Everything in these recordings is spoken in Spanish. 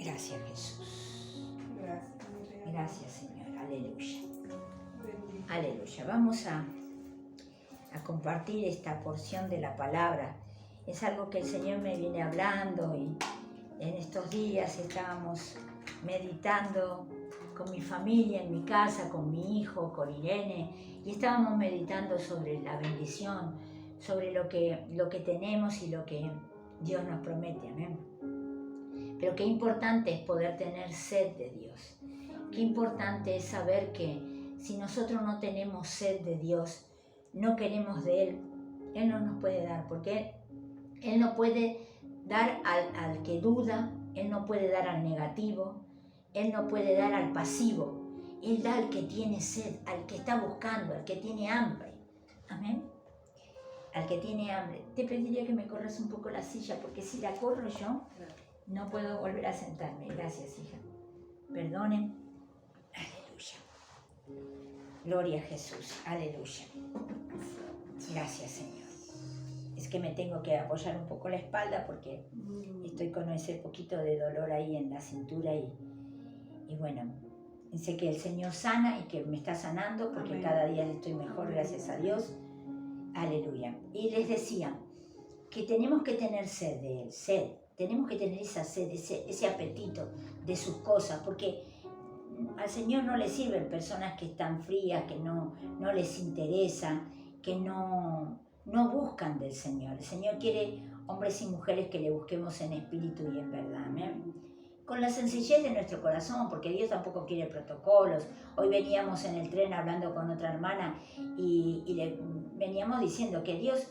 Gracias, Jesús. Gracias. Gracias, Señor. Aleluya. Bendito. Aleluya. Vamos a compartir esta porción de la palabra. Es algo que el Señor me viene hablando y en estos días estábamos meditando con mi familia en mi casa, con mi hijo, con Irene, y estábamos meditando sobre la bendición, sobre lo que tenemos y lo que Dios nos promete. Amén. Pero qué importante es poder tener sed de Dios. Qué importante es saber que si nosotros no tenemos sed de Dios, no queremos de Él, Él no nos puede dar, porque Él no puede dar al que duda, Él no puede dar al negativo, Él no puede dar al pasivo. Él da al que tiene sed, al que está buscando, al que tiene hambre. Amén. Al que tiene hambre. Te pediría que me corras un poco la silla, porque si la corro yo, no puedo volver a sentarme. Gracias, hija. Perdonen. Aleluya. Gloria a Jesús. Aleluya. Gracias, Señor. Es que me tengo que apoyar un poco la espalda porque estoy con ese poquito de dolor ahí en la cintura y bueno, sé que el Señor sana y que me está sanando porque Amén. cada día estoy mejor, gracias a Dios. Aleluya. Y les decía que tenemos que tener sed de Él, sed. Tenemos que tener esa sed, ese apetito de sus cosas, porque al Señor no le sirven personas que están frías, que no les interesa, que no buscan del Señor. El Señor quiere hombres y mujeres que le busquemos en espíritu y en verdad. Amén. Con la sencillez de nuestro corazón, porque Dios tampoco quiere protocolos. Hoy veníamos en el tren hablando con otra hermana y le veníamos diciendo que Dios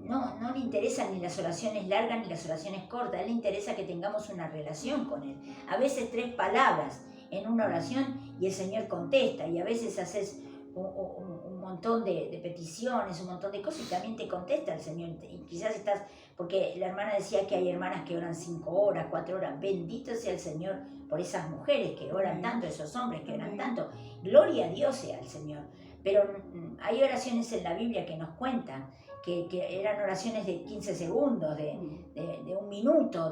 no le interesan ni las oraciones largas ni las oraciones cortas. A Él le interesa que tengamos una relación con Él. A veces 3 palabras en una oración y el Señor contesta, y a veces haces un montón de peticiones, un montón de cosas y también te contesta el Señor. Y quizás estás, porque la hermana decía que hay hermanas que oran 5 horas, 4 horas. Bendito sea el Señor por esas mujeres que oran tanto, esos hombres que oran tanto. Gloria a Dios sea el Señor. Pero hay oraciones en la Biblia que nos cuentan que eran oraciones de 15 segundos, de 1 minuto,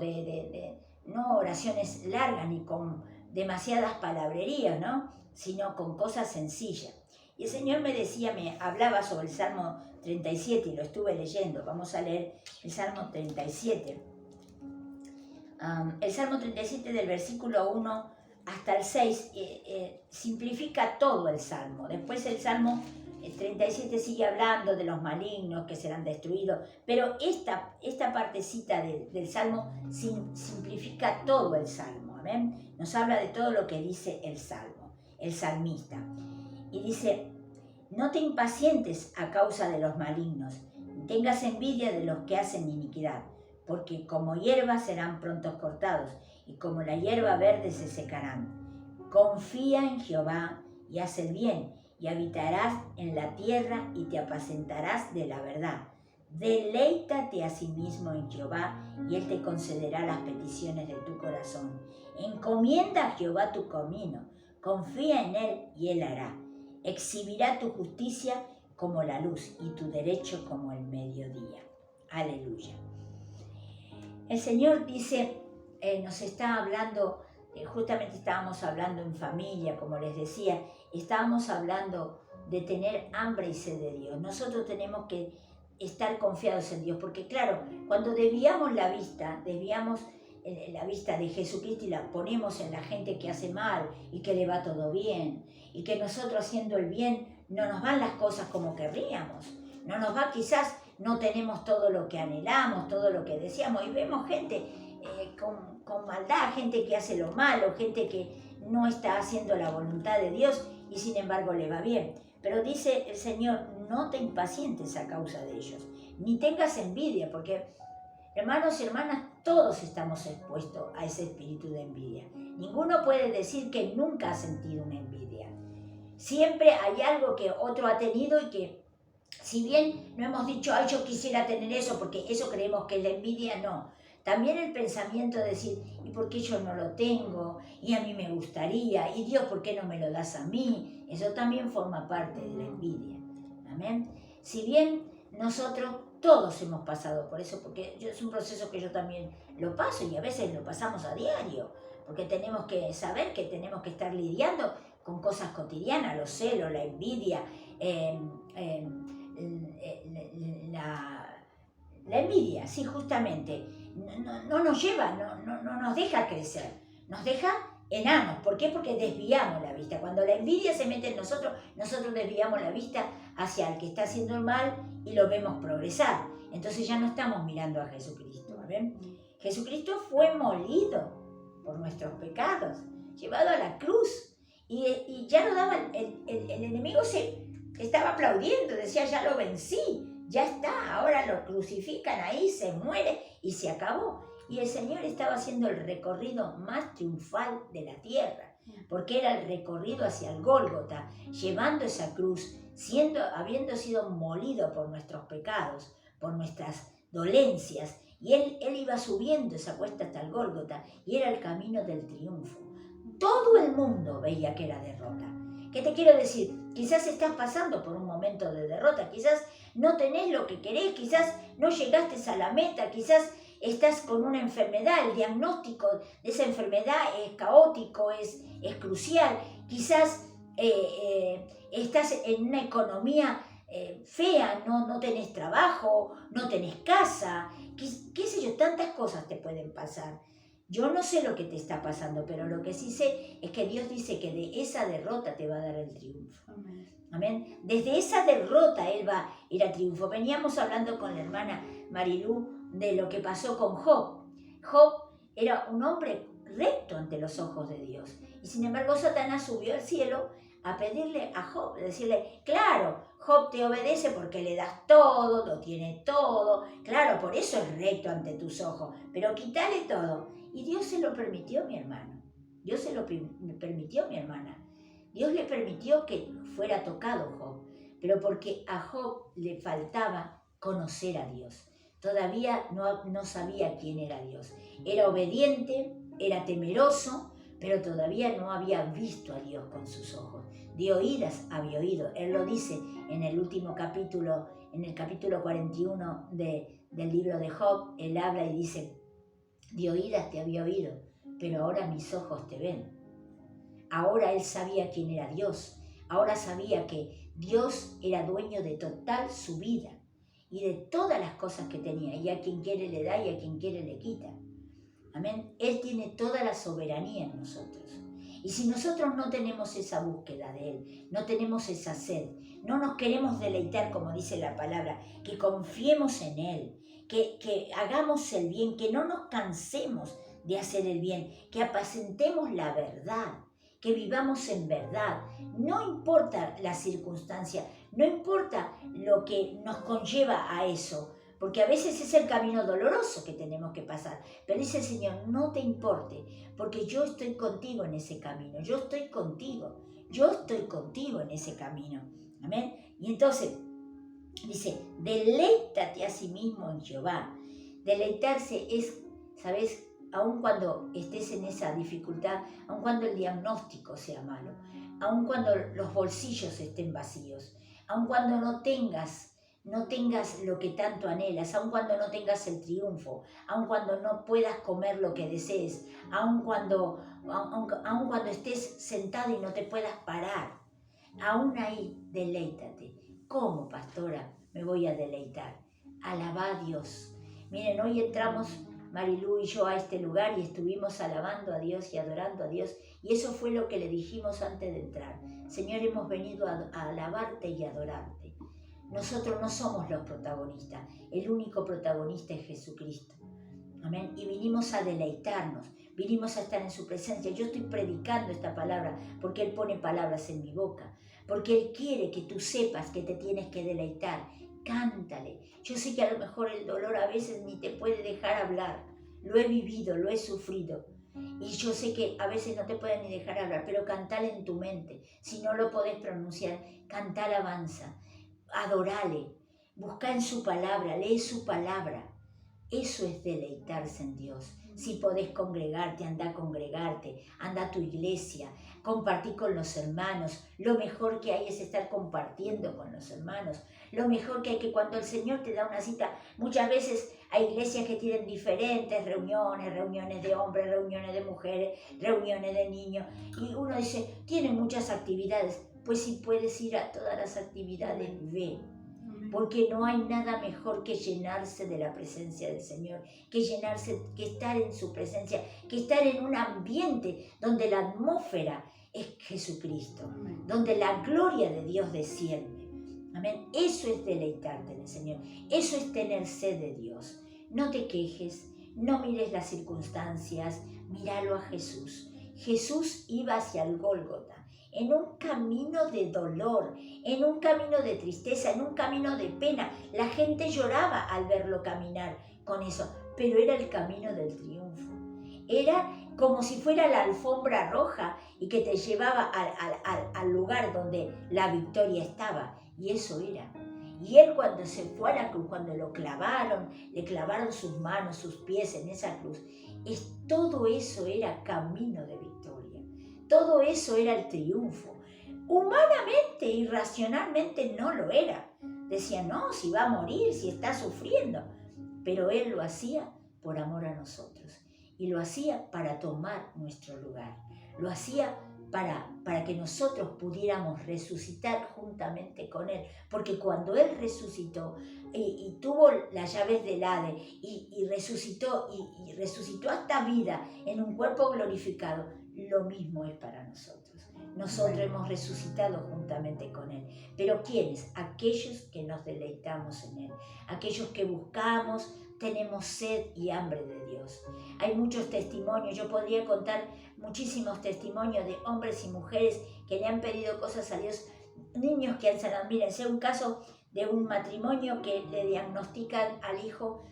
no oraciones largas ni con demasiadas palabrerías, ¿no? Sino con cosas sencillas. Y el Señor me decía, me hablaba sobre el Salmo 37 y lo estuve leyendo. Vamos a leer el Salmo 37. El Salmo 37 del versículo 1 hasta el 6 simplifica todo el Salmo. Después el Salmo 37 sigue hablando de los malignos que serán destruidos, pero esta partecita del Salmo simplifica todo el Salmo. ¿Amén? Nos habla de todo lo que dice el Salmo, el salmista. Y dice, no te impacientes a causa de los malignos, ni tengas envidia de los que hacen iniquidad, porque como hierba serán prontos cortados, y como la hierba verde se secarán. Confía en Jehová y haz el bien, y habitarás en la tierra y te apacentarás de la verdad. Deleítate asimismo en Jehová, y Él te concederá las peticiones de tu corazón. Encomienda a Jehová tu camino, confía en Él y Él hará. Exhibirá tu justicia como la luz y tu derecho como el mediodía. Aleluya. El Señor dice, nos está hablando, justamente estábamos hablando en familia, como les decía, estábamos hablando de tener hambre y sed de Dios. Nosotros tenemos que estar confiados en Dios, porque claro, cuando desviamos la vista de Jesucristo y la ponemos en la gente que hace mal y que le va todo bien, y que nosotros haciendo el bien no nos van las cosas como querríamos, no nos va, quizás no tenemos todo lo que anhelamos, todo lo que deseamos, y vemos gente con maldad, gente que hace lo malo, gente que no está haciendo la voluntad de Dios y sin embargo le va bien. Pero dice el Señor, no te impacientes a causa de ellos, ni tengas envidia, porque hermanos y hermanas, todos estamos expuestos a ese espíritu de envidia. Ninguno puede decir que nunca ha sentido una envidia. Siempre hay algo que otro ha tenido y que, si bien no hemos dicho, ay, yo quisiera tener eso, porque eso creemos que es la envidia, no. También el pensamiento de decir, ¿y por qué yo no lo tengo? Y a mí me gustaría, y Dios, ¿por qué no me lo das a mí? Eso también forma parte de la envidia. Amén. Si bien nosotros todos hemos pasado por eso, porque es un proceso que yo también lo paso y a veces lo pasamos a diario. porque tenemos que saber que tenemos que estar lidiando con cosas cotidianas, los celos, la envidia, la envidia, sí, justamente, no nos lleva, no nos deja crecer, nos deja enanos. ¿Por qué? Porque desviamos la vista. Cuando la envidia se mete en nosotros, nosotros desviamos la vista hacia el que está haciendo el mal y lo vemos progresar. Entonces ya no estamos mirando a Jesucristo. ¿Ven? Jesucristo fue molido por nuestros pecados, llevado a la cruz. Y ya lo daba, el enemigo se estaba aplaudiendo, decía, ya lo vencí, ya está, ahora lo crucifican ahí, se muere y se acabó. Y el Señor estaba haciendo el recorrido más triunfal de la tierra, porque era el recorrido hacia el Gólgota, llevando esa cruz, habiendo sido molido por nuestros pecados, por nuestras dolencias, y él iba subiendo esa cuesta hasta el Gólgota, y era el camino del triunfo. Todo el mundo veía que era derrota. ¿Qué te quiero decir? Quizás estás pasando por un momento de derrota, quizás no tenés lo que querés, quizás no llegaste a la meta, quizás estás con una enfermedad, el diagnóstico de esa enfermedad es caótico, es crucial, quizás estás en una economía fea, no tenés trabajo, no tenés casa, qué sé yo, tantas cosas te pueden pasar. Yo no sé lo que te está pasando, pero lo que sí sé es que Dios dice que de esa derrota te va a dar el triunfo. Amén. Amén. Desde esa derrota Él va a ir a triunfo. Veníamos hablando con la hermana Marilú de lo que pasó con Job. Job era un hombre recto ante los ojos de Dios. Y sin embargo Satanás subió al cielo a pedirle a Job, decirle, claro, Job te obedece porque le das todo, lo tiene todo, claro, por eso es recto ante tus ojos, pero quítale todo. Y Dios se lo permitió, mi hermano. Dios se lo permitió, mi hermana. Dios le permitió que fuera tocado Job, pero porque a Job le faltaba conocer a Dios. Todavía no sabía quién era Dios. Era obediente, era temeroso, pero todavía no había visto a Dios con sus ojos. De oídas había oído. Él lo dice en el último capítulo, en el capítulo 41 del libro de Job. Él habla y dice, de oídas te había oído, pero ahora mis ojos te ven. Ahora él sabía quién era Dios. Ahora sabía que Dios era dueño de total su vida y de todas las cosas que tenía. Y a quien quiere le da y a quien quiere le quita. Amén. Él tiene toda la soberanía en nosotros. Y si nosotros no tenemos esa búsqueda de Él, no tenemos esa sed, no nos queremos deleitar, como dice la palabra, que confiemos en Él, que hagamos el bien, que no nos cansemos de hacer el bien, que apacentemos la verdad, que vivamos en verdad. No importa la circunstancia, no importa lo que nos conlleva a eso, porque a veces es el camino doloroso que tenemos que pasar. Pero dice el Señor, no te importe, porque yo estoy contigo en ese camino, yo estoy contigo en ese camino. Amén. Y entonces dice, deleítate a sí mismo en Jehová. Deleitarse es, ¿sabes? Aun cuando estés en esa dificultad, aun cuando el diagnóstico sea malo, aun cuando los bolsillos estén vacíos, aun cuando no tengas lo que tanto anhelas, aun cuando no tengas el triunfo, aun cuando no puedas comer lo que desees, aun cuando estés sentado y no te puedas parar, aún ahí deleítate. ¿Cómo, pastora, me voy a deleitar? Alabá a Dios. Miren, hoy entramos Marilú y yo a este lugar y estuvimos alabando a Dios y adorando a Dios, y eso fue lo que le dijimos antes de entrar. Señor, hemos venido a alabarte y adorarte. Nosotros no somos los protagonistas, el único protagonista es Jesucristo. Amén. Y vinimos a deleitarnos, vinimos a estar en su presencia. Yo estoy predicando esta palabra porque Él pone palabras en mi boca, porque Él quiere que tú sepas que te tienes que deleitar. Cántale. Yo sé que a lo mejor el dolor a veces ni te puede dejar hablar. Lo he vivido, lo he sufrido. Y yo sé que a veces no te pueden ni dejar hablar, pero cantale en tu mente. Si no lo podés pronunciar, cantá alabanza. Adorale. Busca en su palabra, lee su palabra. Eso es deleitarse en Dios. Si podés congregarte, anda a congregarte, anda a tu iglesia, compartí con los hermanos. Lo mejor que hay es estar compartiendo con los hermanos. Lo mejor que hay que cuando el Señor te da una cita, muchas veces hay iglesias que tienen diferentes reuniones, reuniones de hombres, reuniones de mujeres, reuniones de niños, y uno dice, tienen muchas actividades. Pues si puedes ir a todas las actividades, ve. Porque no hay nada mejor que llenarse de la presencia del Señor, que llenarse, que estar en su presencia, que estar en un ambiente donde la atmósfera es Jesucristo, Amén. donde la gloria de Dios desciende. Amén. Eso es deleitarte en el Señor, eso es tener sed de Dios. No te quejes, no mires las circunstancias, míralo a Jesús. Jesús iba hacia el Gólgota, en un camino de dolor, en un camino de tristeza, en un camino de pena. La gente lloraba al verlo caminar con eso, pero era el camino del triunfo. Era como si fuera la alfombra roja y que te llevaba al lugar donde la victoria estaba. Y eso era. Y él cuando se fue a la cruz, cuando lo clavaron, le clavaron sus manos, sus pies en esa cruz, todo eso era camino de victoria. Todo eso era el triunfo. Humanamente y racionalmente no lo era. Decía, no, si va a morir, si está sufriendo. Pero él lo hacía por amor a nosotros. Y lo hacía para tomar nuestro lugar. Lo hacía para que nosotros pudiéramos resucitar juntamente con él. Porque cuando él resucitó y tuvo las llaves del Hades y resucitó hasta vida en un cuerpo glorificado, lo mismo es para nosotros. Nosotros hemos resucitado juntamente con él. Pero ¿quiénes? Aquellos que nos deleitamos en él. Aquellos que buscamos, tenemos sed y hambre de Dios. Hay muchos testimonios. Yo podría contar muchísimos testimonios de hombres y mujeres que le han pedido cosas a Dios. Niños que han sanado. Miren, sé un caso de un matrimonio que le diagnostican al hijo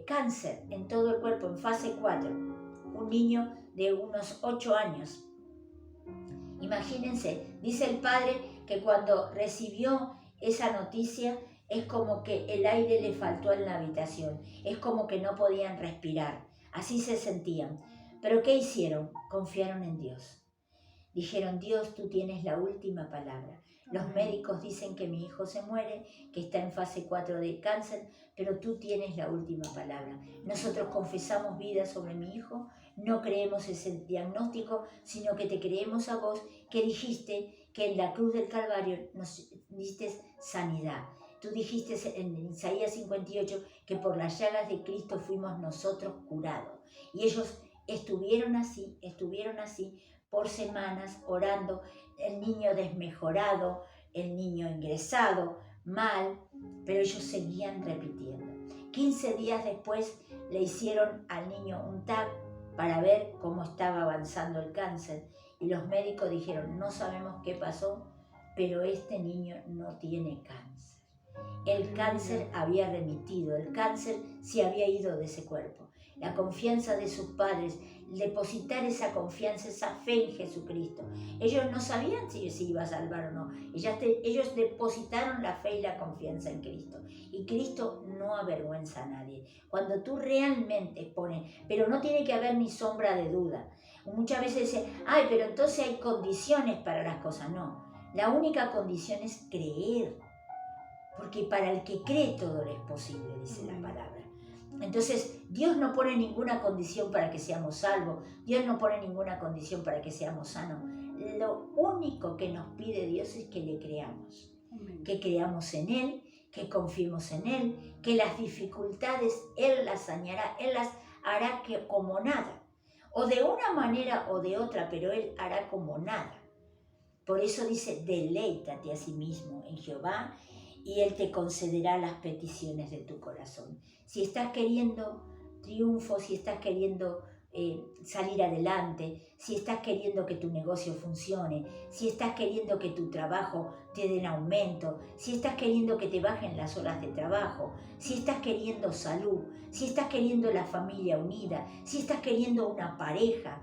cáncer en todo el cuerpo, en fase 4. Un niño de unos 8 años. Imagínense, dice el padre que cuando recibió esa noticia es como que el aire le faltó en la habitación, es como que no podían respirar, así se sentían. Pero ¿qué hicieron? Confiaron en Dios. Dijeron, Dios, tú tienes la última palabra. Los médicos dicen que mi hijo se muere, que está en fase 4 de cáncer, pero tú tienes la última palabra. Nosotros confesamos vida sobre mi hijo, no creemos ese diagnóstico, sino que te creemos a vos, que dijiste que en la cruz del Calvario nos diste sanidad. Tú dijiste en Isaías 58 que por las llagas de Cristo fuimos nosotros curados. Y ellos estuvieron así por semanas orando, el niño desmejorado, el niño ingresado, mal, pero ellos seguían repitiendo. 15 días después le hicieron al niño un TAC para ver cómo estaba avanzando el cáncer y los médicos dijeron, no sabemos qué pasó, pero este niño no tiene cáncer. El cáncer había remitido, el cáncer se había ido de ese cuerpo. La confianza de sus padres, depositar esa confianza, esa fe en Jesucristo. Ellos no sabían si iba a salvar o no. Ellos depositaron la fe y la confianza en Cristo. Y Cristo no avergüenza a nadie. Cuando tú realmente pones, pero no tiene que haber ni sombra de duda. Muchas veces dicen, ay, pero entonces hay condiciones para las cosas. No, la única condición es creer. Porque para el que cree todo le es posible, dice la palabra. Entonces, Dios no pone ninguna condición para que seamos salvos. Dios no pone ninguna condición para que seamos sanos. Lo único que nos pide Dios es que le creamos. Amén. Que creamos en Él, que confiemos en Él, que las dificultades Él las saneará, Él las hará como nada. O de una manera o de otra, pero Él hará como nada. Por eso dice, deleítate a sí mismo en Jehová y Él te concederá las peticiones de tu corazón. Si estás queriendo triunfo, si estás queriendo salir adelante, si estás queriendo que tu negocio funcione, si estás queriendo que tu trabajo te den aumento, si estás queriendo que te bajen las horas de trabajo, si estás queriendo salud, si estás queriendo la familia unida, si estás queriendo una pareja,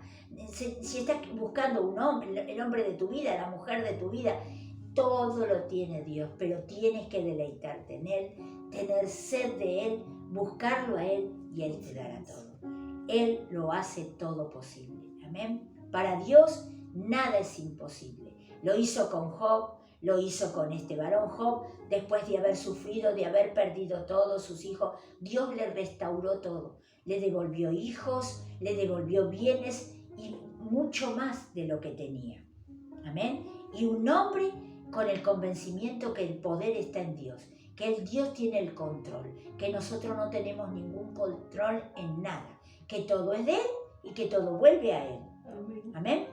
si estás buscando un hombre, el hombre de tu vida, la mujer de tu vida, todo lo tiene Dios, pero tienes que deleitarte en Él, tener sed de Él, buscarlo a Él y Él te dará todo. Él lo hace todo posible. Amén. Para Dios nada es imposible. Lo hizo con Job, lo hizo con este varón Job, después de haber sufrido, de haber perdido todos sus hijos. Dios le restauró todo. Le devolvió hijos, le devolvió bienes y mucho más de lo que tenía. Amén. Y un hombre con el convencimiento que el poder está en Dios, que el Dios tiene el control, que nosotros no tenemos ningún control en nada, que todo es de Él y que todo vuelve a Él. Amén.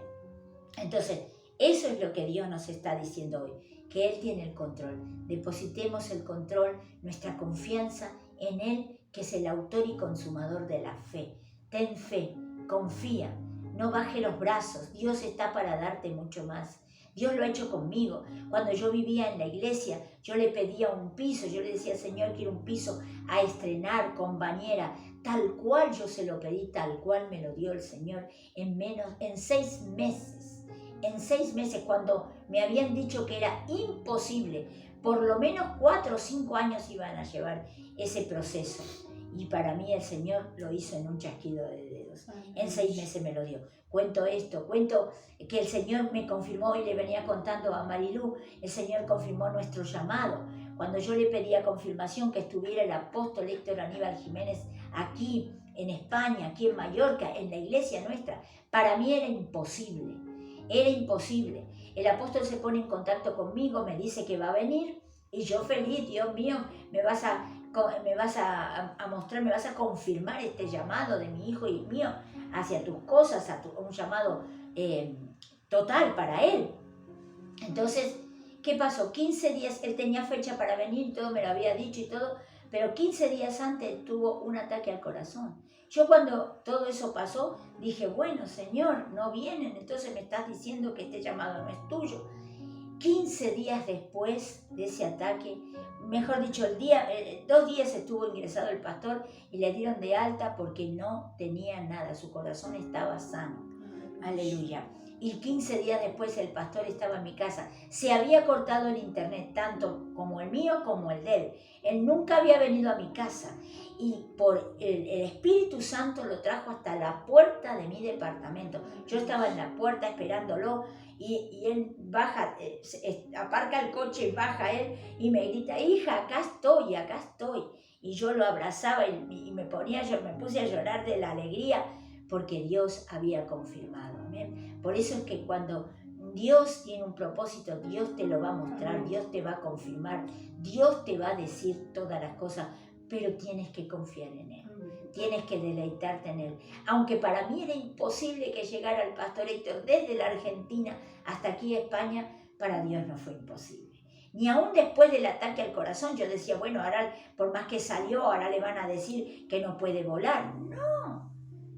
Entonces, eso es lo que Dios nos está diciendo hoy, que Él tiene el control. Depositemos el control, nuestra confianza en Él, que es el autor y consumador de la fe. Ten fe, confía, no baje los brazos. Dios está para darte mucho más. Dios lo ha hecho conmigo. Cuando yo vivía en la iglesia, yo le pedía un piso, yo le decía, Señor, quiero un piso a estrenar con bañera. Tal cual yo se lo pedí, tal cual me lo dio el Señor en 6 meses. En 6 meses, cuando me habían dicho que era imposible, por lo menos 4 o 5 años iban a llevar ese proceso. Y para mí el Señor lo hizo en un chasquido de dedos. En 6 meses me lo dio. Cuento que el Señor me confirmó, y le venía contando a Marilú, el Señor confirmó nuestro llamado. Cuando yo le pedía confirmación que estuviera el apóstol Héctor Aníbal Jiménez aquí en España, aquí en Mallorca, en la iglesia nuestra, para mí era imposible. Era imposible. El apóstol se pone en contacto conmigo, me dice que va a venir y yo feliz, Dios mío, me vas a mostrar, me vas a confirmar este llamado de mi hijo y mío hacia tus cosas, un llamado total para él. Entonces, ¿qué pasó? 15 días, él tenía fecha para venir, todo me lo había dicho y todo, pero 15 días antes tuvo un ataque al corazón. Yo cuando todo eso pasó, dije, bueno, Señor, no vienen, entonces me estás diciendo que este llamado no es tuyo. 15 días después de ese ataque, mejor dicho, 2 días estuvo ingresado el pastor y le dieron de alta porque no tenía nada, su corazón estaba sano. Aleluya. Y 15 días después el pastor estaba en mi casa. Se había cortado el internet, tanto como el mío como el de él. Él nunca había venido a mi casa y por el Espíritu Santo lo trajo hasta la puerta de mi departamento. Yo estaba en la puerta esperándolo y él baja, aparca el coche y baja él y me grita, hija, acá estoy, acá estoy. Y yo lo abrazaba y me puse a llorar de la alegría porque Dios había confirmado. Amén. Por eso es que cuando Dios tiene un propósito, Dios te lo va a mostrar, Dios te va a confirmar, Dios te va a decir todas las cosas, pero tienes que confiar en Él. Tienes que deleitarte en Él. Aunque para mí era imposible que llegara el pastor Héctor desde la Argentina hasta aquí a España, para Dios no fue imposible. Ni aún después del ataque al corazón, yo decía, bueno, ahora por más que salió, ahora le van a decir que no puede volar.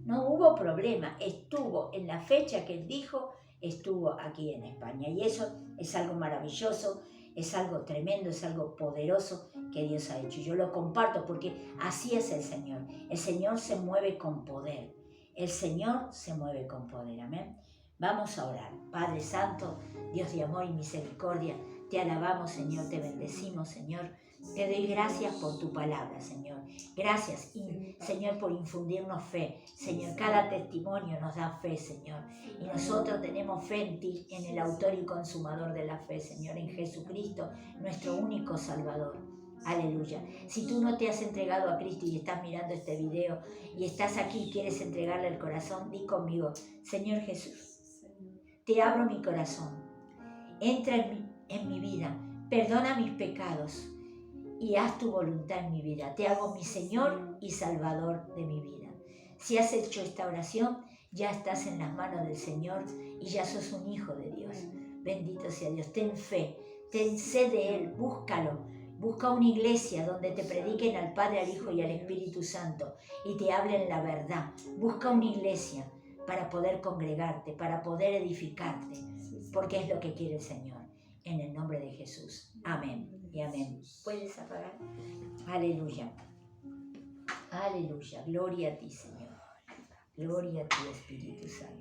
No hubo problema. Estuvo en la fecha que él dijo, estuvo aquí en España. Y eso es algo maravilloso, es algo tremendo, es algo poderoso que Dios ha hecho. Yo lo comparto porque así es el Señor. El Señor se mueve con poder. El Señor se mueve con poder. Amén. Vamos a orar. Padre Santo, Dios de amor y misericordia, te alabamos, Señor, te bendecimos, Señor. Te doy gracias por tu palabra, Señor. Gracias, Señor, por infundirnos fe. Señor, cada testimonio nos da fe, Señor. Y nosotros tenemos fe en ti, en el autor y consumador de la fe, Señor, en Jesucristo, nuestro único Salvador. Aleluya. Si tú no te has entregado a Cristo y estás mirando este video y estás aquí y quieres entregarle el corazón, di conmigo, Señor Jesús, te abro mi corazón. Entra en mi vida, perdona mis pecados y haz tu voluntad en mi vida. Te hago mi Señor y Salvador de mi vida. Si has hecho esta oración, ya estás en las manos del Señor y ya sos un hijo de Dios. Bendito sea Dios. Ten fe, ten sed de Él, búscalo. Busca una iglesia donde te prediquen al Padre, al Hijo y al Espíritu Santo y te hablen la verdad. Busca una iglesia para poder congregarte, para poder edificarte, porque es lo que quiere el Señor. En el nombre de Jesús. Amén y amén. ¿Puedes apagar? Aleluya. Aleluya. Gloria a ti, Señor. Gloria a ti, Espíritu Santo.